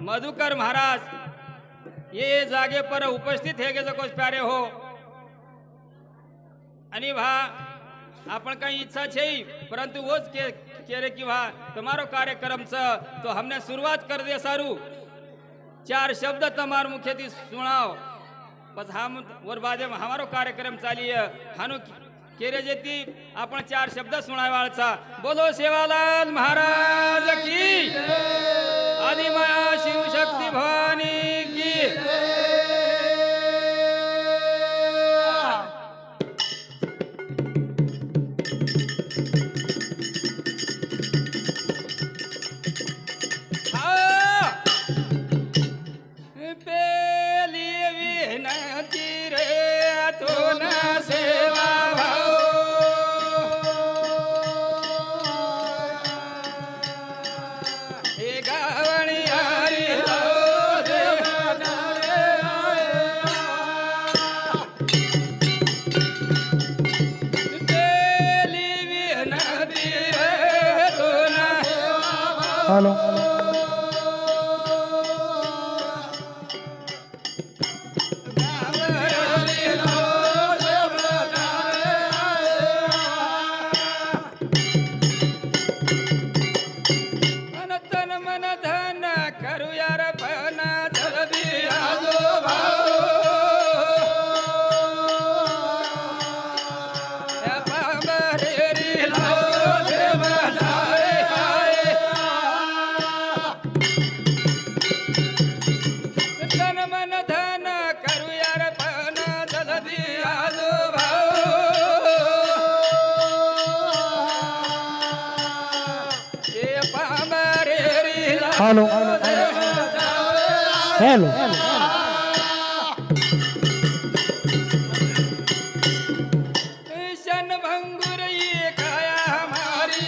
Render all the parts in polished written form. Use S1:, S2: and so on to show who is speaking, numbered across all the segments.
S1: मधुकर महाराज ये जागे पर उपस्थित है जो कुछ प्यारे हो आणि भा आपण काही इच्छा छे परंतु वो के रे कि भा तुम्हारो कार्यक्रम छ तो हमने शुरुआत कर दे सारू चार शब्द तमार मुखे थी सुनाओ बस हम और बाजे हमारो कार्यक्रम चालिए हानु केरे जेती आपण चार शब्द सुनावाळचा बोलो सेवालाल महाराज की आदिमाया शिव शक्ती भवानी की
S2: हेलो हेलो हेलो
S1: शन भंगुर ये काया हमारी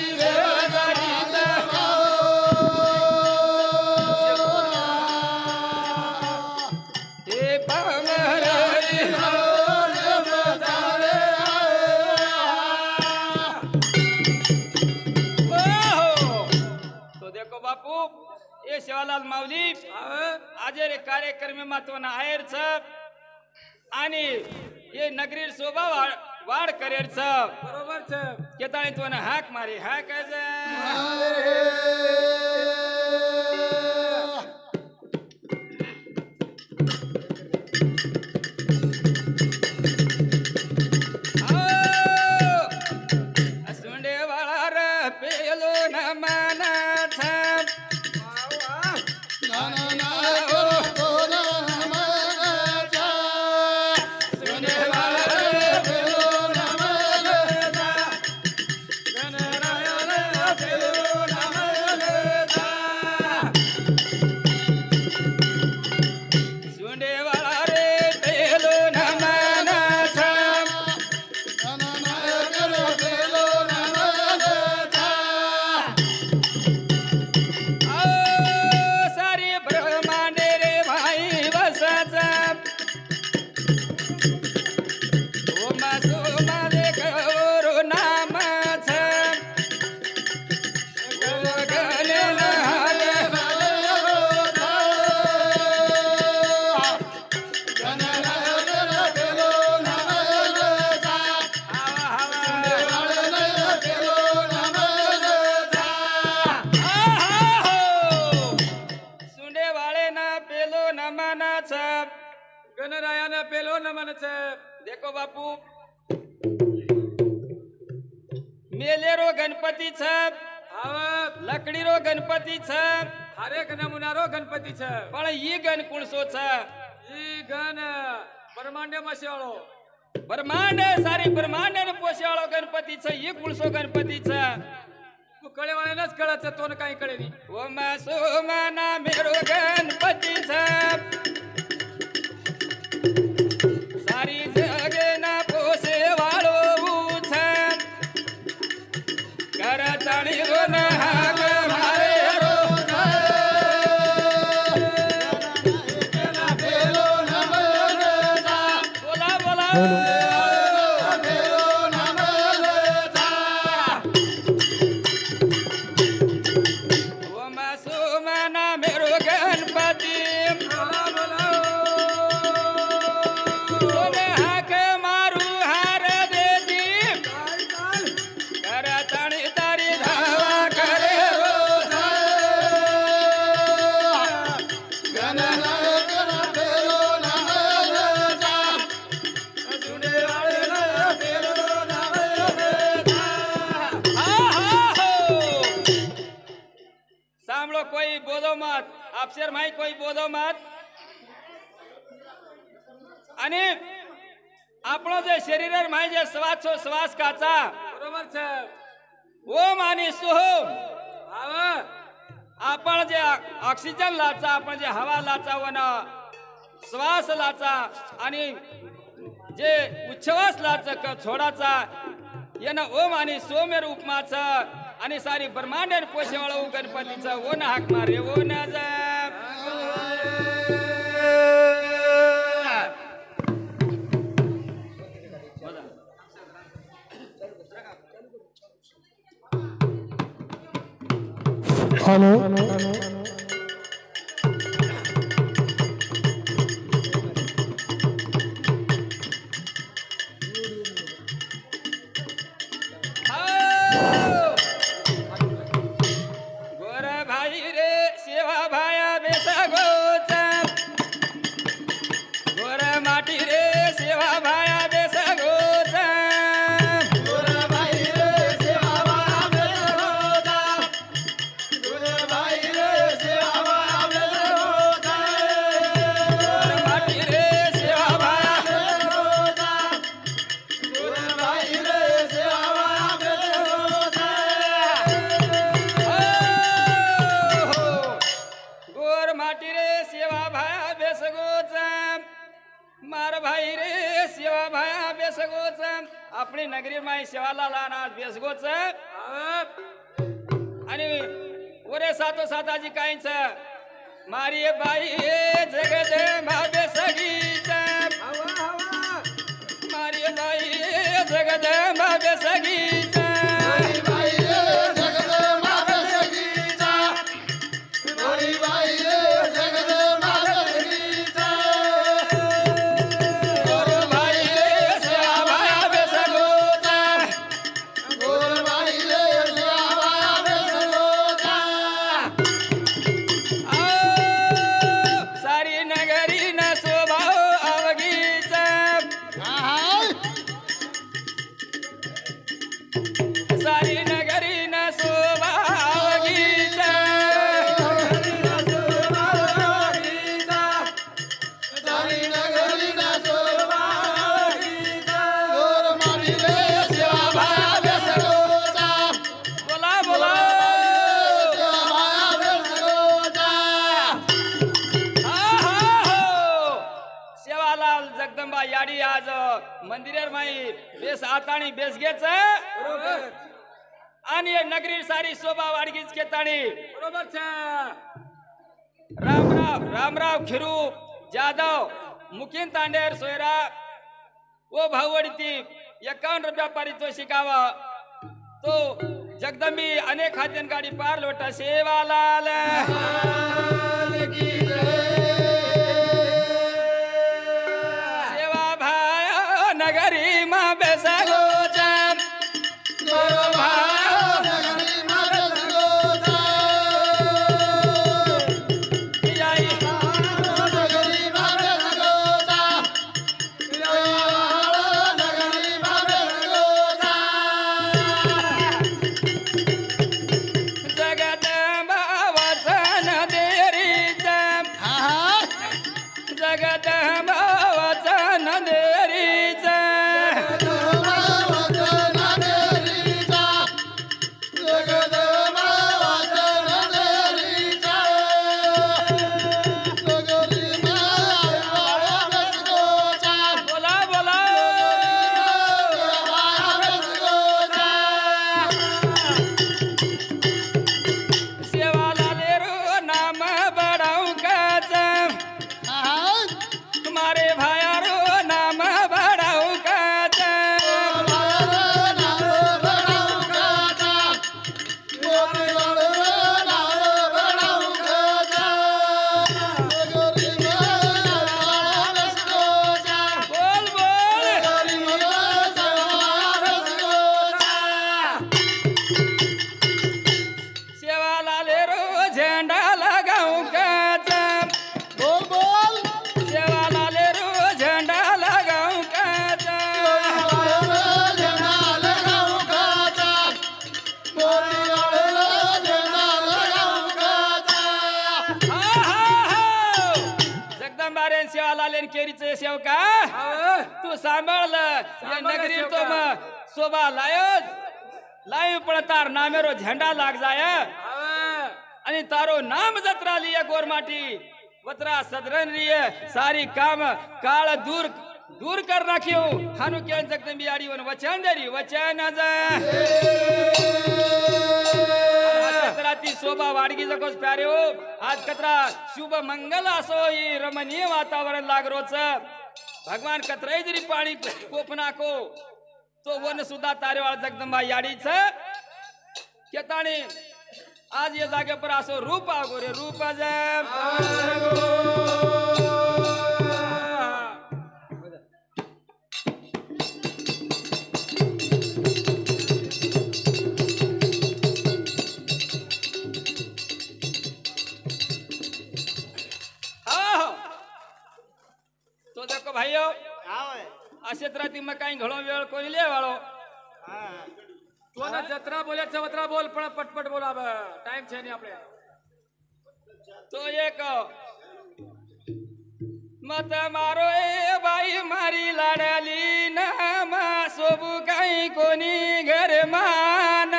S1: तो देखो बापू ये शिवालाल माऊली आज रे कार्यक्रम महत्वाना आहेर छ आणि ये नगरी शोभा वाढ करेर छ बरोबर छ केताळी तो ना हाक मारी हाक सुंडे वाळा रे पेलो न माना छ गणरायाना पेलो न मनच देखो बापू मेले रो गणपती छ लकड़ी रो गणपती छ हरेक नमुना रो गणपती छ पण ई गण कुणसो छ ई गण ब्रह्मांड मसेवाळो ब्रह्मांड सारी ब्रह्मांड ने पोसेवाळो गणपती छ ई कुणसो गणपती छ तू कळेवाळेनच कळत तो न काही कळेनी ओ मा सो माना मेरो गणपती छ सारी जगे ना पोसे वाळो छ करताणी रो न हाग मारे रो बोला बोला ओ मा सो माना मत आपसेर माई कोई बोलो मत आणि आपण जे शरीर माई जे श्वास छो श्वास काचा
S3: बरोबर છે
S1: ओम आणि सोहम आपण जे ऑक्सिजन लाचा आपण जे हवा लाचा वना श्वास लाचा आणि जे उच्छ्वास लाचा क छोडाचा यानं ओम आणि सोमेर उपमाचा आणि सारी ब्रह्मांड पोषवाळ गणपतीचा ओन हाक मारे ओन
S2: हॅलो
S1: गोर भाई रे सेवा भाया बेसा गोचा गोर माटी रे सेवा भाया बेसा गोचा गोर माटी रे सेवा भाया गोर माटी रे सेवा भाया बेसगोच मार भाई रे सेवा भाया बेसगोच आपली नगरी माई सेवाला लाना बेसगोच आणि ओरे सातो साताजी काहीच मारी बाई जगत मा बेसगीच मारी बाई जगत मा बेसगीच सारी नगरी न स्वभाव अवगीच सारी नगरी न स्वभाव अवगीच बोला बोला सेवालाल जगदंबा याडी आज मंदिरेर माई बेस आताणी बेस घेच आणि नगरी सारी शोभा वाडगीच केताणी
S3: बरोबर છે
S1: रामराव खिरू जाधव मुकिन तांडेर सोयरा वो भावडती 51 रुपया पारितोषिक आवा तो जगदंबी अनेक खाद्यन गाडी पार लोटा सेवालाल सेवा भाया नगरी मा बेसा गोचम गोरो भाया जाई जगदंबा वचन दे सारे सेवा लालेन केरीचे सेवका तू सांभाळलं या नगरी तो मग शोभा लायो पण तार नामेरो झेंडा लाग जाय आणि तारो नाम जत्रा लिये गोरमाटी वत्रा सदरन रिये सारी काम काळ दूर कर नाख्यो हानु के जगदंबी आड़ी वन वचन देरी वचन ती शोभा वाडगी जकोस प्यारे हो आज कतरा शुभ मंगल असो ही रमणीय वातावरण लागरोच भगवान कतराई जरी पाणी कोपना को तो वन सुद्धा तारेवाळ जगदंबा याडीच केताने आज ये जागे पर असो रूप आगो रे रूप तो देखो भाइयों असे राती मग काही घडो वेळ कोणी ले वाळो
S3: तो ना जत्रा बोले चवत्रा बोल पण पटपट बोला टाइम छे नहीं आपले
S1: तो एक मत मारो ए बाई मारी लाडाली नाम सोबू काही कोणी घर मान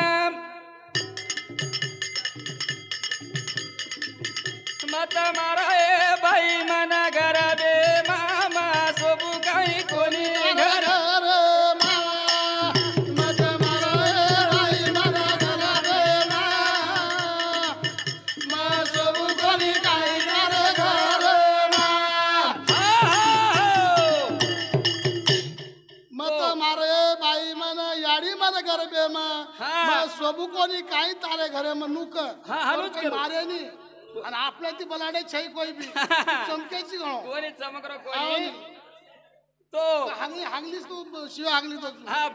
S1: मत मारो ए बाई मन घर दे मामा सोबू काही कोणी घर
S4: सबू कोणी काही तारे घरे में नुक मारे नी आणि आपल्या ती बलाडे छै कोई भी चमकेची गणो
S1: कोणी चमकरो कोणी तो
S4: हांगलीस तू शिव हांगली तो
S1: हा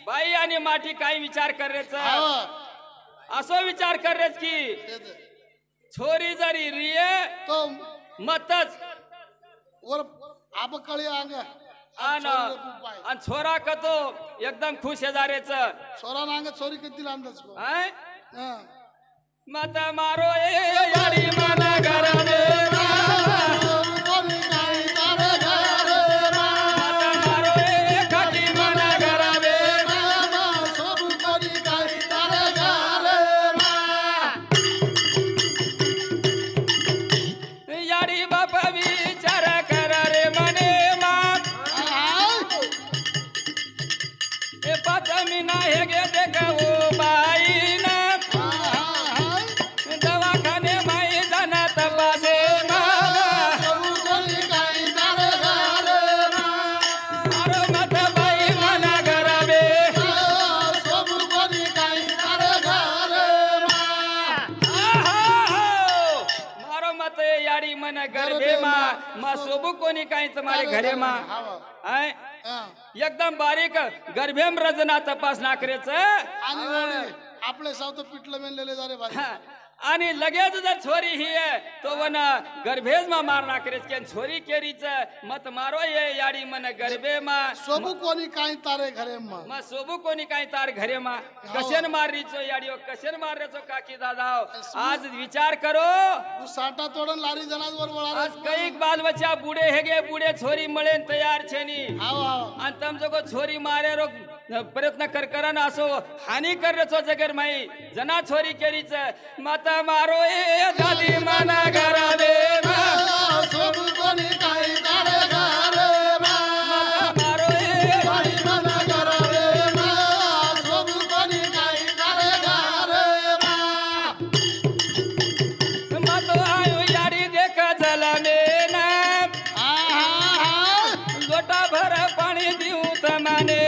S1: बाई आणि माठी काही विचार करेच असो विचार करेच की छोरी जरी रिये
S4: तो
S1: मतच
S4: वर आप कळी अंग
S1: आणि छोरा कतो एकदम खुश है जारेच
S4: छोरा नांग छोरी किती लांदच को
S1: मत मारो ए याडी मना घर दे
S4: कोणी काही तारे घर
S1: मत मारो ए खाटी मना घर दे
S4: सबू कोणी काही तारे घर
S1: याडी बाप विचार कर रे मने मी नाही गे देखो बाई ना दवाखाने माई जाना तपासे मारो मत बाई मना गराबे मारो मत याडी मन गरबे मा सोबू कोणी काही तुम्हारे घरे मा एकदम बारीक गर्भेम रजना तपास नाकरेच
S4: आणि आपले सावत पिटलं मेनलेले जारे भाई
S1: आणि लगेच जर छोरी ही आहे तो वन गर्भेज मा मार नाकरेच के छोरी केरीच मत मारो ये याडी मन गर्भे मा
S4: सोबू कोणी काही तारे घरे
S1: मा सोबू कोणी काही तार घरे मा कशन मार रीचो याडियो कशन मार रेचो काकी दादा आज विचार करो
S4: तू साटा तोडन लारी जनावर बोला
S1: आज कई बाल बच्चा बूढ़े हेगे बूढ़े छोरी मळे तयार छेनी
S4: हाव
S1: आणि तम जगो छोरी मारे रो प्रयत्न करन असो हानी कररेचो जगर माई जना छोरी केरीच माता मारो ए दादी मना घरा दे
S4: सोबू कोणी काही तारे घर
S1: माता मारो ए
S4: बाई मना घरा दे सोबू कोणी काही तारे घर
S1: मातो आयो याडी देख जला मेना लोटा भर पाणी दिऊ तमाने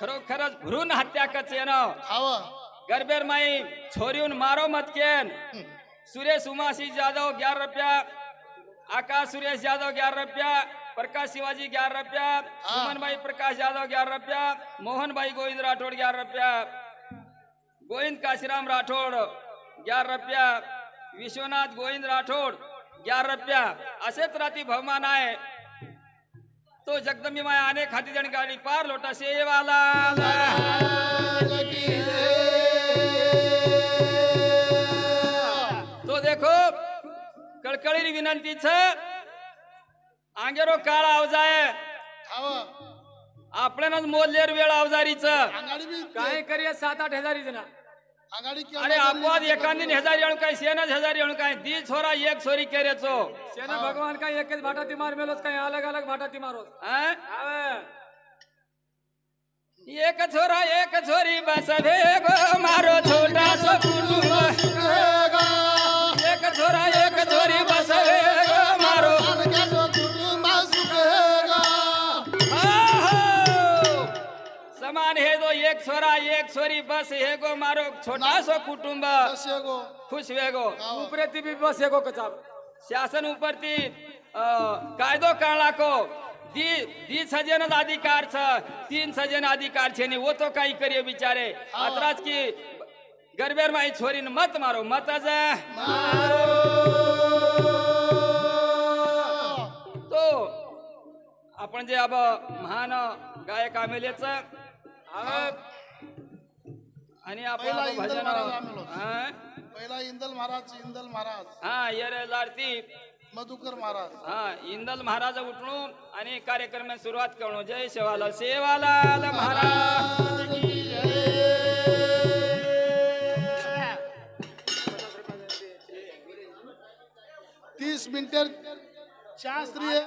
S1: खरोखरच भ्रूण हत्या कचेन गर्भेर माई छोरीन मारो मत केन सुरेश उमासी जाधव 11 रुपया आकाश सुरेश यादव 11 रुपया प्रकाश शिवाजी 11 रुपया सुमन भाई प्रकाश यादव 11 रुपया मोहन भाई गोविंद राठौड़ 11 रुपया गोविंद काशीराम राठोड 11 रुपया, विश्वनाथ गोविंद राठोड 11 रुपया, असेच राती बहुमान आहे. तो जगदंबी माया अनेक खाती जण गाडी पार लोटा सेवाला. तो देखो कळकळी विनंतीच अंगेरो काळ आवजाय आपल्यानच मोदलेर वेळ अवजारीच
S4: आघाडी बी
S3: काय करिये 7-8 हजारी जना
S4: आघाडी
S1: अरे अपवाद एकांदी हजार येणू काय सेनच हजार येणू काय दी छोरा एक छोरी केरेचो
S3: शेना भगवान काय एकच भाटा ती मार मेलोच काय अलग अलग भाटा ती मारोस.
S1: एक छोरा एक छोरी बस गो मारो छोटा सो कुटुंब. एक छोरा एक छोरी बस गो मारो समान हे दो एक छोरा एक छोरी बस हे गो मारो छोटा सो कुटुंब खुश वेगो.
S3: उपरे ती बी बस एगो कचाब
S1: शासन उपरती कायदो काढला को दी सजन अधिकार छ 3 सजन अधिकार छे नहीं वो तो कई करिए बिचारे. अतराज की गरबेर माई छोरी न मत मारो मत जा. तो आपण जे अब महान गायक आमेलेच आणि आपण भजन
S4: पहिला इंदल महाराज
S1: हा येरे लाडती
S4: मधुकर महाराज
S1: हा इंदल महाराज उठणू आणि कार्यक्रम सुरुवात करणं. जय शेवाला सेवालाल महाराज.
S4: 30 मिनिटे शास्त्रीय